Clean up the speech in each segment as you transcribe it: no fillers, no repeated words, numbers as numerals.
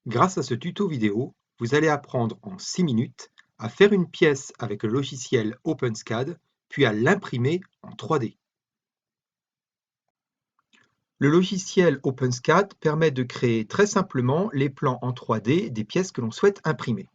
Grâce à ce tuto vidéo, vous allez apprendre en 6 minutes à faire une pièce avec le logiciel OpenSCAD, puis à l'imprimer en 3D. Le logiciel OpenSCAD permet de créer très simplement les plans en 3D des pièces que l'on souhaite imprimer.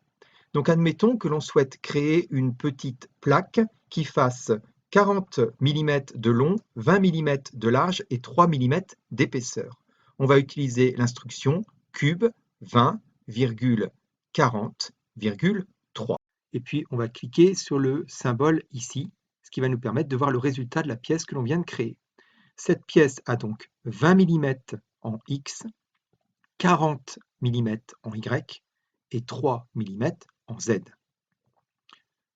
Donc admettons que l'on souhaite créer une petite plaque qui fasse 40 mm de long, 20 mm de large et 3 mm d'épaisseur. On va utiliser l'instruction cube 20,40,3. Et puis on va cliquer sur le symbole ici, ce qui va nous permettre de voir le résultat de la pièce que l'on vient de créer. Cette pièce a donc 20 mm en X, 40 mm en Y et 3 mm en Z.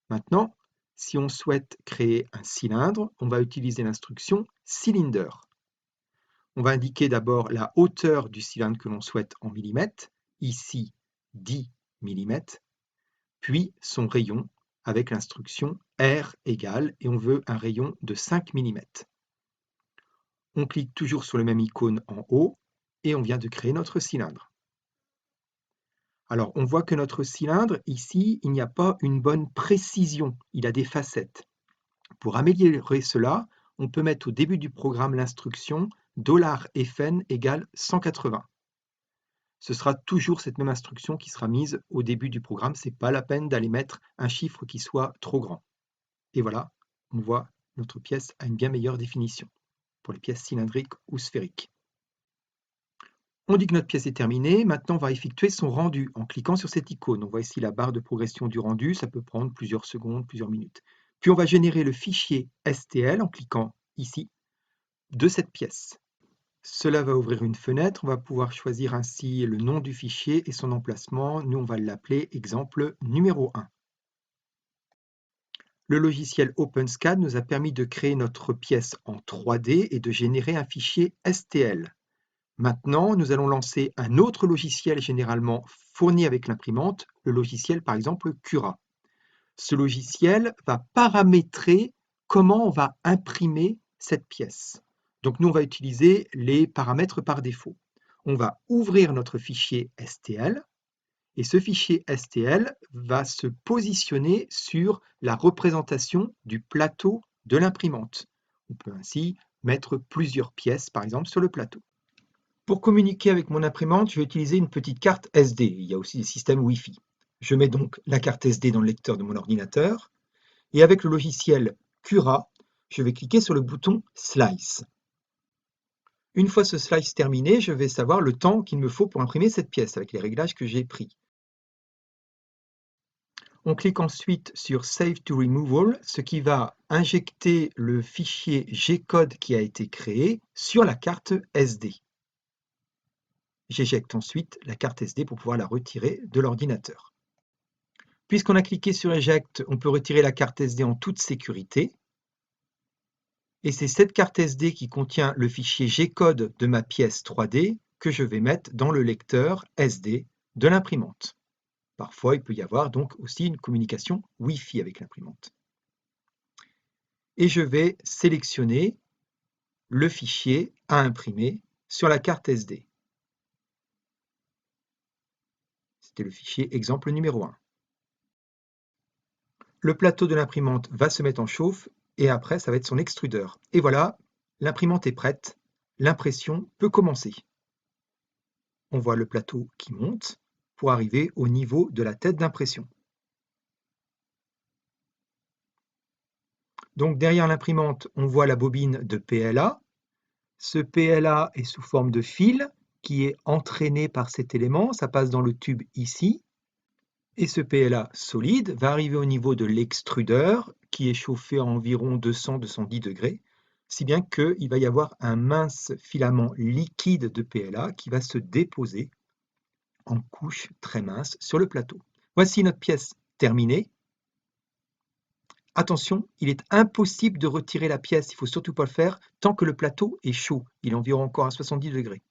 Maintenant, si on souhaite créer un cylindre, on va utiliser l'instruction cylinder. On va indiquer d'abord la hauteur du cylindre que l'on souhaite en millimètres, ici 10 mm, puis son rayon avec l'instruction R égale, et on veut un rayon de 5 mm. On clique toujours sur le même icône en haut et on vient de créer notre cylindre. Alors, on voit que notre cylindre, ici, il n'y a pas une bonne précision, il a des facettes. Pour améliorer cela, on peut mettre au début du programme l'instruction $fn égale 180. Ce sera toujours cette même instruction qui sera mise au début du programme, ce n'est pas la peine d'aller mettre un chiffre qui soit trop grand. Et voilà, on voit notre pièce a une bien meilleure définition pour les pièces cylindriques ou sphériques. On dit que notre pièce est terminée, maintenant on va effectuer son rendu en cliquant sur cette icône. On voit ici la barre de progression du rendu, ça peut prendre plusieurs secondes, plusieurs minutes. Puis on va générer le fichier STL en cliquant ici de cette pièce. Cela va ouvrir une fenêtre, on va pouvoir choisir ainsi le nom du fichier et son emplacement. Nous on va l'appeler exemple numéro 1. Le logiciel OpenSCAD nous a permis de créer notre pièce en 3D et de générer un fichier STL. Maintenant, nous allons lancer un autre logiciel généralement fourni avec l'imprimante, le logiciel par exemple Cura. Ce logiciel va paramétrer comment on va imprimer cette pièce. Donc nous, on va utiliser les paramètres par défaut. On va ouvrir notre fichier STL et ce fichier STL va se positionner sur la représentation du plateau de l'imprimante. On peut ainsi mettre plusieurs pièces, par exemple, sur le plateau. Pour communiquer avec mon imprimante, je vais utiliser une petite carte SD. Il y a aussi des systèmes Wi-Fi. Je mets donc la carte SD dans le lecteur de mon ordinateur et avec le logiciel Cura, je vais cliquer sur le bouton Slice. Une fois ce slice terminé, je vais savoir le temps qu'il me faut pour imprimer cette pièce avec les réglages que j'ai pris. On clique ensuite sur Save to Removal, ce qui va injecter le fichier G-code qui a été créé sur la carte SD. J'éjecte ensuite la carte SD pour pouvoir la retirer de l'ordinateur. Puisqu'on a cliqué sur Eject, on peut retirer la carte SD en toute sécurité. Et c'est cette carte SD qui contient le fichier G-code de ma pièce 3D que je vais mettre dans le lecteur SD de l'imprimante. Parfois, il peut y avoir donc aussi une communication Wi-Fi avec l'imprimante. Et je vais sélectionner le fichier à imprimer sur la carte SD. C'était le fichier exemple numéro 1. Le plateau de l'imprimante va se mettre en chauffe et après, ça va être son extrudeur. Et voilà, l'imprimante est prête, l'impression peut commencer. On voit le plateau qui monte pour arriver au niveau de la tête d'impression. Donc derrière l'imprimante, on voit la bobine de PLA. Ce PLA est sous forme de fil qui est entraîné par cet élément, ça passe dans le tube ici. Et ce PLA solide va arriver au niveau de l'extrudeur qui est chauffé à environ 200-210 degrés, si bien qu'il va y avoir un mince filament liquide de PLA qui va se déposer en couche très mince sur le plateau. Voici notre pièce terminée. Attention, il est impossible de retirer la pièce, il ne faut surtout pas le faire tant que le plateau est chaud, il est environ encore à 70 degrés.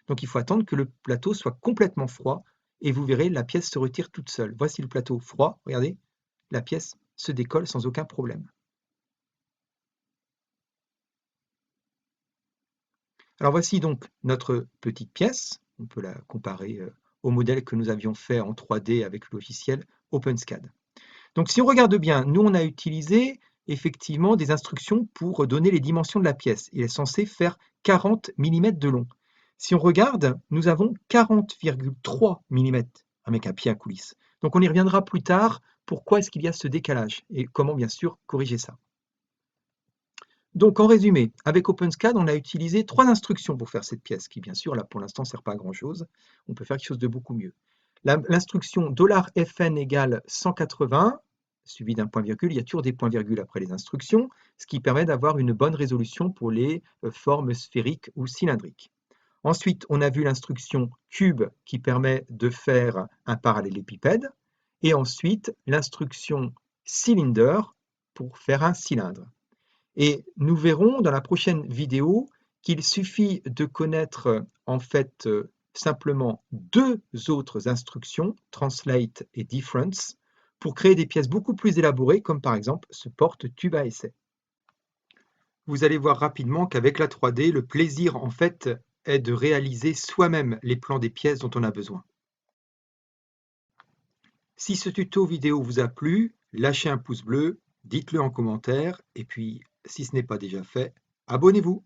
Donc il faut attendre que le plateau soit complètement froid et vous verrez la pièce se retire toute seule. Voici le plateau froid, regardez, la pièce se décolle sans aucun problème. Alors voici donc notre petite pièce, on peut la comparer au modèle que nous avions fait en 3D avec le logiciel OpenSCAD. Donc si on regarde bien, nous on a utilisé effectivement des instructions pour donner les dimensions de la pièce. Il est censé faire 40 mm de long. Si on regarde, nous avons 40,3 mm avec un pied à coulisse. Donc on y reviendra plus tard, pourquoi est-ce qu'il y a ce décalage et comment bien sûr corriger ça. Donc en résumé, avec OpenSCAD, on a utilisé 3 instructions pour faire cette pièce, qui bien sûr là pour l'instant ne sert pas à grand chose. On peut faire quelque chose de beaucoup mieux. L'instruction $FN égale 180, suivi d'un point-virgule, il y a toujours des points-virgules après les instructions, ce qui permet d'avoir une bonne résolution pour les formes sphériques ou cylindriques. Ensuite, on a vu l'instruction cube qui permet de faire un parallélépipède, et ensuite l'instruction cylinder pour faire un cylindre. Et nous verrons dans la prochaine vidéo qu'il suffit de connaître en fait simplement 2 autres instructions, translate et difference, pour créer des pièces beaucoup plus élaborées, comme par exemple ce porte-tube à essai. Vous allez voir rapidement qu'avec la 3D, le plaisir en fait est de réaliser soi-même les plans des pièces dont on a besoin. Si ce tuto vidéo vous a plu, lâchez un pouce bleu, dites-le en commentaire, et puis si ce n'est pas déjà fait, abonnez-vous.